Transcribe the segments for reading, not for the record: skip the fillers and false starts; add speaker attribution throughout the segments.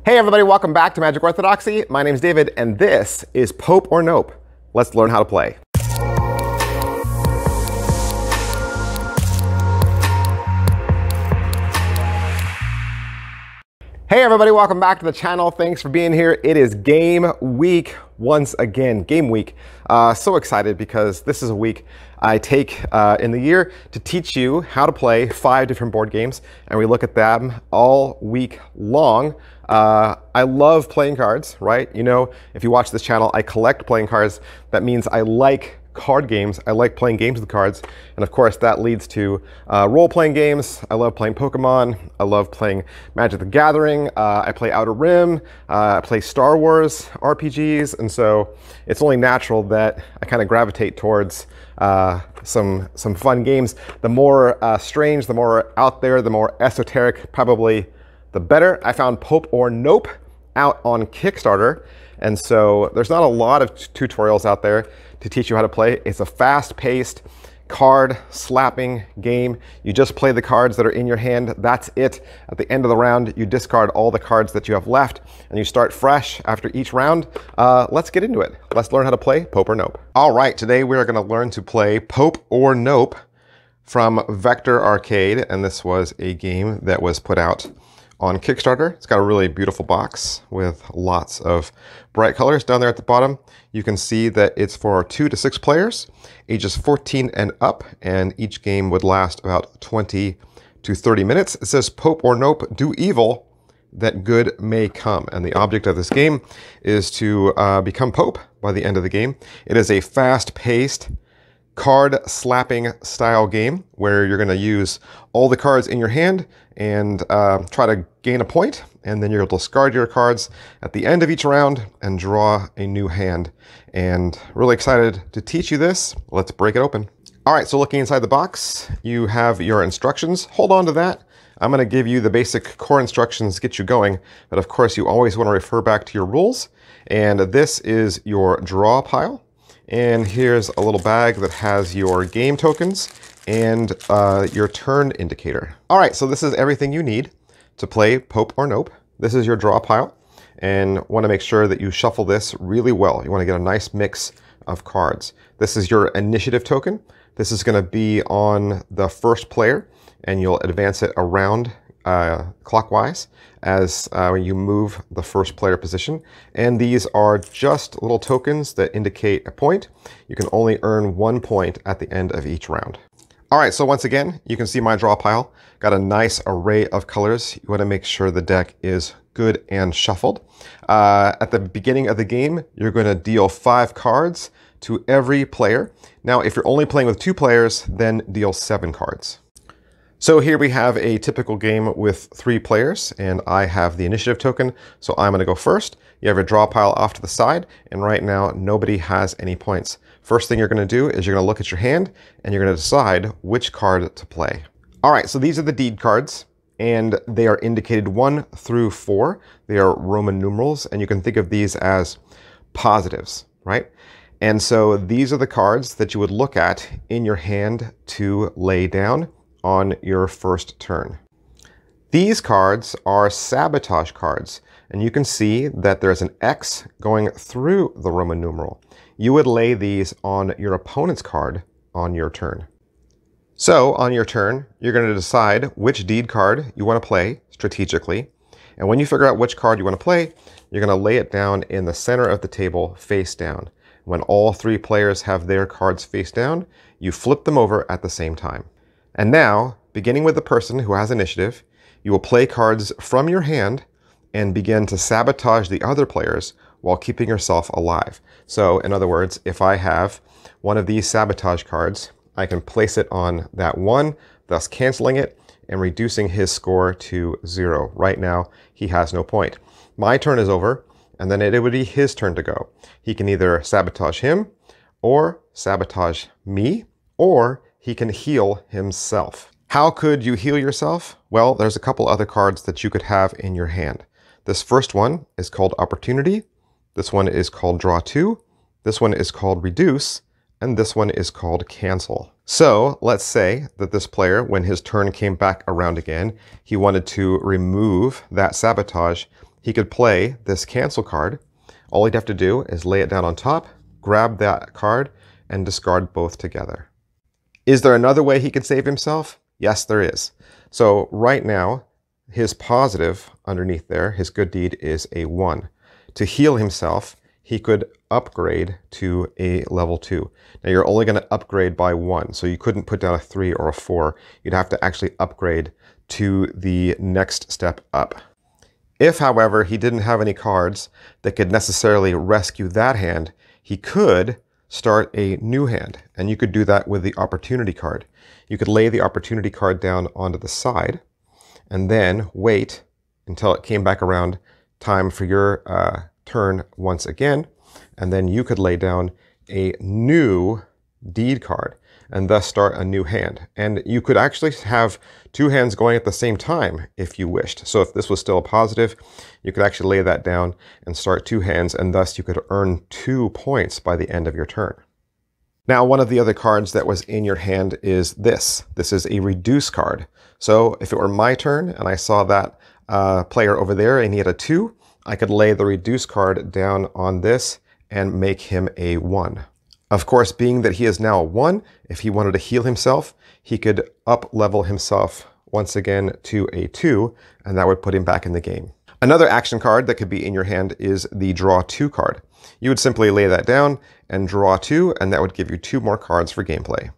Speaker 1: Hey everybody, welcome back to Magic Orthodoxy. My name's David, and this is Pope or Nope. Let's learn how to play. Hey everybody, welcome back to the channel. Thanks for being here. It is game week once again, game week. So excited because this is a week I take in the year to teach you how to play 5 different board games, and we look at them all week long. I love playing cards, right? You know, if you watch this channel, I collect playing cards. That means I like card games. I like playing games with cards. And of course, that leads to role-playing games. I love playing Pokemon. I love playing Magic the Gathering. I play Outer Rim. I play Star Wars RPGs. And so it's only natural that I kind of gravitate towards some fun games. The more strange, the more out there, the more esoteric, probably the better. I found Pope or Nope out on Kickstarter. And so there's not a lot of tutorials out there to teach you how to play. It's a fast-paced, card-slapping game. You just play the cards that are in your hand. That's it. At the end of the round, you discard all the cards that you have left, and you start fresh after each round. Let's get into it. Let's learn how to play Pope or Nope. All right, today we are going to learn to play Pope or Nope from Vector Arcade, and this was a game that was put out on Kickstarter. It's got a really beautiful box with lots of bright colors. Down there at the bottom, you can see that it's for 2 to 6 players, ages 14 and up, and each game would last about 20 to 30 minutes. It says Pope or Nope, do evil, that good may come. And the object of this game is to become Pope by the end of the game. It is a fast-paced, card-slapping style game where you're going to use all the cards in your hand and try to gain a point, and then you'll discard your cards at the end of each round and draw a new hand. And really excited to teach you this. Let's break it open. All right, so looking inside the box, you have your instructions. Hold on to that. I'm going to give you the basic core instructions, get you going, but of course you always want to refer back to your rules. And this is your draw pile. And here's a little bag that has your game tokens and your turn indicator. All right, so this is everything you need to play Pope or Nope. This is your draw pile, and want to make sure that you shuffle this really well. You want to get a nice mix of cards. This is your initiative token. This is going to be on the first player, and you'll advance it around clockwise as you move the first player position. And these are just little tokens that indicate a point. You can only earn 1 point at the end of each round. All right, so once again, you can see my draw pile. Got a nice array of colors. You want to make sure the deck is good and shuffled. At the beginning of the game, you're going to deal 5 cards to every player. Now, if you're only playing with 2 players, then deal 7 cards. So here we have a typical game with 3 players, and I have the initiative token, so I'm going to go first. You have your draw pile off to the side, and right now nobody has any points. First thing you're going to do is you're going to look at your hand, and you're going to decide which card to play. All right, so these are the deed cards, and they are indicated 1 through 4. They are Roman numerals, and you can think of these as positives, right? And so these are the cards that you would look at in your hand to lay down on your first turn. These cards are sabotage cards, and you can see that there's an X going through the Roman numeral. You would lay these on your opponent's card on your turn. So on your turn, you're going to decide which deed card you want to play strategically. And when you figure out which card you want to play, you're going to lay it down in the center of the table face down. When all 3 players have their cards face down, you flip them over at the same time. And now, beginning with the person who has initiative, you will play cards from your hand and begin to sabotage the other players while keeping yourself alive. So, in other words, if I have one of these sabotage cards, I can place it on that one, thus canceling it and reducing his score to 0. Right now, he has no point. My turn is over, and then it would be his turn to go. He can either sabotage him, or sabotage me, or he can heal himself. How could you heal yourself? Well, there's a couple other cards that you could have in your hand. This first one is called Opportunity. This one is called Draw 2. This one is called Reduce. And this one is called Cancel. So let's say that this player, when his turn came back around again, he wanted to remove that sabotage. he could play this cancel card. All he'd have to do is lay it down on top, grab that card, and discard both together. Is there another way he could save himself? Yes, there is. So right now, his positive underneath there, his good deed, is a 1. To heal himself, he could upgrade to a level 2. Now you're only going to upgrade by 1, so you couldn't put down a 3 or a 4. You'd have to actually upgrade to the next step up. If, however, he didn't have any cards that could necessarily rescue that hand, he could start a new hand, and you could do that with the opportunity card. You could lay the opportunity card down onto the side, and then wait until it came back around time for your turn once again, and then you could lay down a new deed card and thus start a new hand. And you could actually have 2 hands going at the same time if you wished. So if this was still a positive, you could actually lay that down and start 2 hands, and thus you could earn 2 points by the end of your turn. Now, one of the other cards that was in your hand is this. This is a reduce card. So if it were my turn and I saw that player over there and he had a 2, I could lay the reduce card down on this and make him a 1. Of course, being that he is now a 1, if he wanted to heal himself, he could up-level himself once again to a 2, and that would put him back in the game. Another action card that could be in your hand is the draw 2 card. You would simply lay that down and draw 2, and that would give you 2 more cards for gameplay.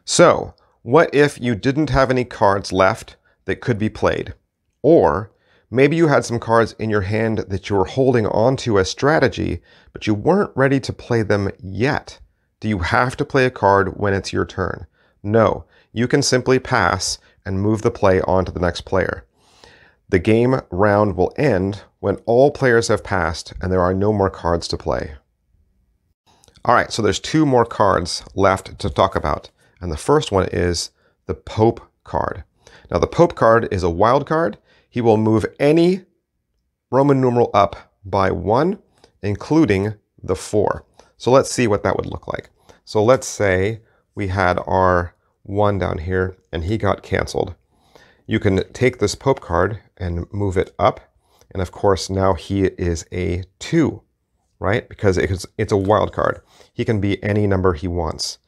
Speaker 1: So, what if you didn't have any cards left that could be played? Or maybe you had some cards in your hand that you were holding on to as strategy, but you weren't ready to play them yet. Do you have to play a card when it's your turn? No, you can simply pass and move the play on to the next player. The game round will end when all players have passed and there are no more cards to play. All right, so there's 2 more cards left to talk about. And the first one is the Pope card. Now the Pope card is a wild card. He will move any Roman numeral up by 1, including the 4. So let's see what that would look like. So let's say we had our 1 down here and he got canceled. You can take this Pope card and move it up. And of course, now he is a 2, right? Because it's a wild card. He can be any number he wants.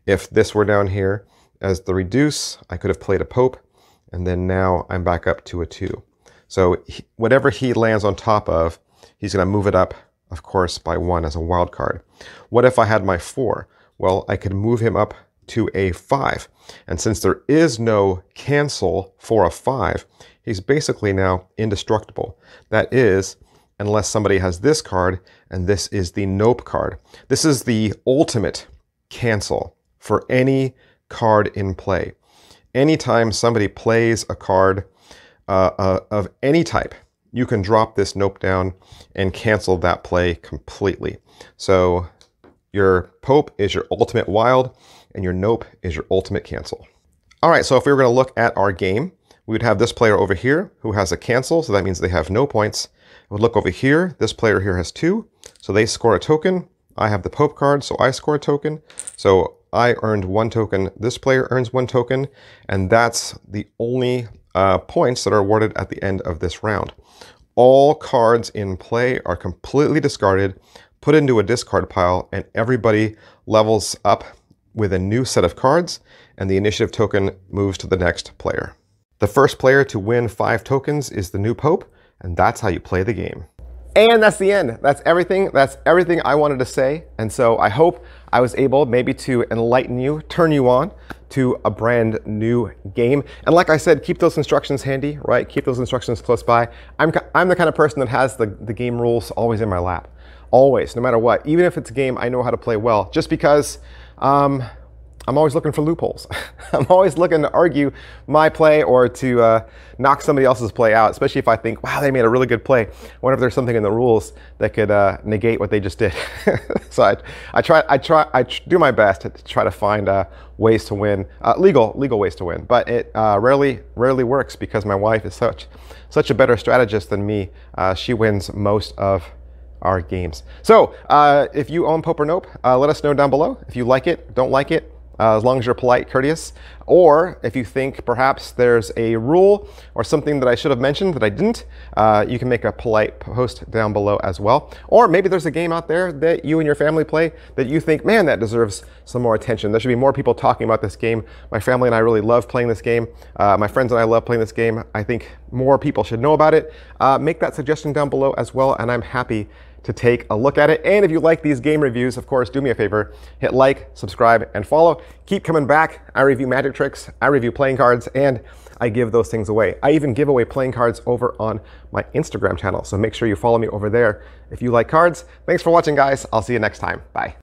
Speaker 1: If this were down here as the reduce, I could have played a Pope. And then now I'm back up to a 2. So whatever he lands on top of, he's going to move it up, of course, by 1 as a wild card. What if I had my 4? Well, I could move him up to a 5. And since there is no cancel for a 5, he's basically now indestructible. That is, unless somebody has this card, and this is the Nope card. This is the ultimate cancel for any card in play. Anytime somebody plays a card of any type, you can drop this Nope down and cancel that play completely. So your Pope is your ultimate wild, and your Nope is your ultimate cancel. All right, so if we were going to look at our game, we would have this player over here who has a cancel, so that means they have no points. I would look over here, this player here has 2, so they score a token. I have the Pope card, so I score a token. So I earned 1 token, this player earns 1 token, and that's the only points that are awarded at the end of this round. All cards in play are completely discarded, put into a discard pile, and everybody levels up with a new set of cards, and the initiative token moves to the next player. The first player to win 5 tokens is the new Pope, and that's how you play the game. And that's the end. That's everything. That's everything I wanted to say. And so I hope I was able maybe to enlighten you, turn you on to a brand new game. And like I said, keep those instructions handy, right? Keep those instructions close by. I'm the kind of person that has the game rules always in my lap. Always, no matter what. Even if it's a game I know how to play well, just because I'm always looking for loopholes. I'm always looking to argue my play or to knock somebody else's play out, especially if I think, wow, they made a really good play. I wonder if there's something in the rules that could negate what they just did. So I do my best to try to find ways to win, legal ways to win. But it rarely works because my wife is such a better strategist than me. She wins most of our games. So if you own Pope or Nope, let us know down below. If you like it, don't like it, as long as you're polite, courteous. Or if you think perhaps there's a rule or something that I should have mentioned that I didn't, you can make a polite post down below as well. Or maybe there's a game out there that you and your family play that you think, man, that deserves some more attention. There should be more people talking about this game. My family and I really love playing this game. My friends and I love playing this game. I think more people should know about it. Make that suggestion down below as well, and I'm happy to take a look at it. And if you like these game reviews, of course, do me a favor, hit like, subscribe, and follow. Keep coming back. I review magic tricks, I review playing cards, and I give those things away. I even give away playing cards over on my Instagram channel, so make sure you follow me over there if you like cards. Thanks for watching, guys. I'll see you next time. Bye.